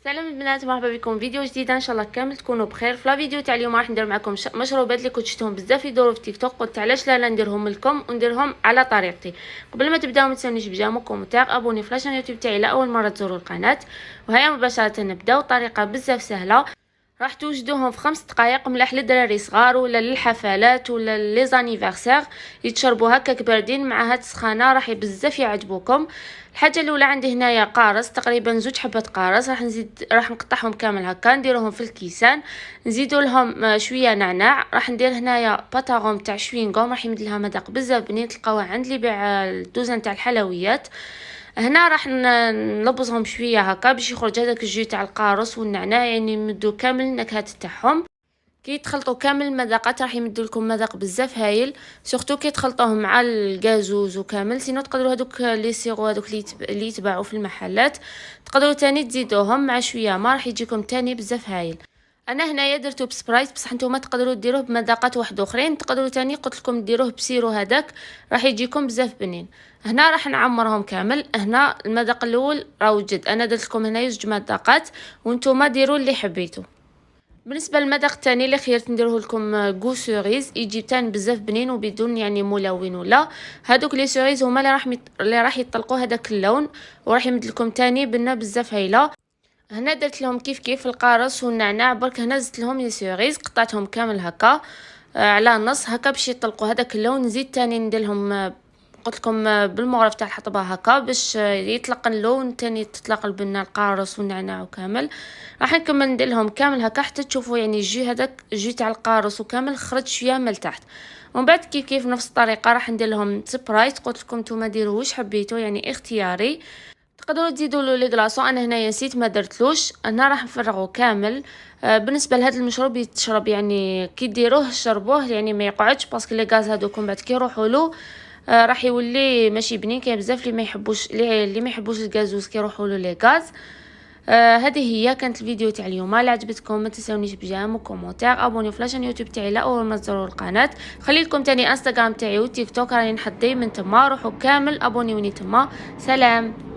سلام البنات، مرحبا بكم فيديو جديد. ان شاء الله كامل تكونوا بخير. في الفيديو تاع اليوم راح ندير معكم مشروبات اللي كنت شفتهم بزاف يدوروا في تيك توك، قلت علاش لا نديرهم لكم ونديرهم على طريقتي. قبل ما تبداو ما تنسونيش بجامو كومنتير ابوني في لاشين يوتيوب تاعي لاول مره تزوروا القناه. وهيا مباشره نبداو. طريقه بزاف سهله، راح توجدوهم في 5 دقائق، ملاح للدراري صغار ولا للحفلات ولا لي زانيفرسير يتشربوا هكاك باردين مع هاد السخانه، راح بزاف يعجبوكم. الحاجه الاولى عندي هنايا قارص، تقريبا 2 حبات قارص، راح نقطعهم كامل هكا، نديروهم في الكيسان، نزيدوا لهم شويه نعناع. راح ندير هنايا باتاغوم تاع شوينغوم، راح يمد لها مذاق بزاف بنين، تلقاوها عند اللي يبيع الدوزن تاع الحلويات. هنا راح نلبزهم شويه هكا باش يخرج هذاك الجو تاع القارص والنعناع، يعني يمدوا كامل النكهات تاعهم. كي تخلطوا كامل المذاقات راح يمدوا لكم مذاق بزاف هايل، سورتو كي تخلطوهم مع الغازوز وكامل. سينو تقدروا هذوك لي سيرو هذوك اللي يتباعوا في المحلات تقدروا تاني تزيدوهم مع شويه ما، راح يجيكم تاني بزاف هايل. انا هنايا درتو بسبرايت، بصح نتوما تقدروا ديروه بمذاقات واحد اخرين، تقدروا تاني قلت لكم ديروه بسيرو هذاك، راح يجيكم بزاف بنين. هنا راح نعمرهم كامل. هنا المذاق الاول راه وجد، انا درت لكم هنايا 2 مذاقات وانتوما ديروا اللي حبيتو. بالنسبه للمذاق الثاني اللي خيرت نديره لكم غو سوريز، يجي تان بزاف بنين وبدون يعني ملون ولا. هذوك لي سوريز هما اللي راح يطلقوا هذاك اللون وراح يمد لكم تاني بنه بزاف هايله. هنا درت لهم كيف القارص والنعناع، برك هنا زدت لهم لي سوريز قطعتهم كامل هكا على نص هكا باش يطلقوا هذاك اللون. نزيد تاني ندير لهم قلت لكم بالمغرف تاع الحطبه هكا باش يطلق اللون تاني، تطلق البنه القارص والنعناع وكامل. راح نكمل ندير لهم كامل هكا حتى تشوفوا يعني الجو هذاك الجو تاع القارص وكامل خرج شويه من تحت. ومن بعد كيف نفس الطريقه راح ندير لهم سبرايت، قلت لكم نتوما ديروا واش حبيتوا يعني اختياري. تقدروا تزيدوا له لي كلاصون، انا هنايا نسيت ما درتلوش. انا راح نفرغه كامل. بالنسبه لهذا المشروب يتشرب يعني كي ديروه شربوه يعني ما يقعدش، باسكو لي غاز هذوك من بعد كي يروحوا له راح يولي ماشي بنين. كاين بزاف اللي ما يحبوش الغازوز كي يروحوا له لي غاز. هذه هي كانت الفيديو تاع اليوم. لا عجبتكم ما تنسونيش بجام وكومونتير، ابوني في لاشين يوتيوب تاعي لا اول ما تزوروا القناه. خلي لكم تاني انستغرام تاعي وتيك توك راني نحط دايما تما، روحوا كامل ابونيوني تما. سلام.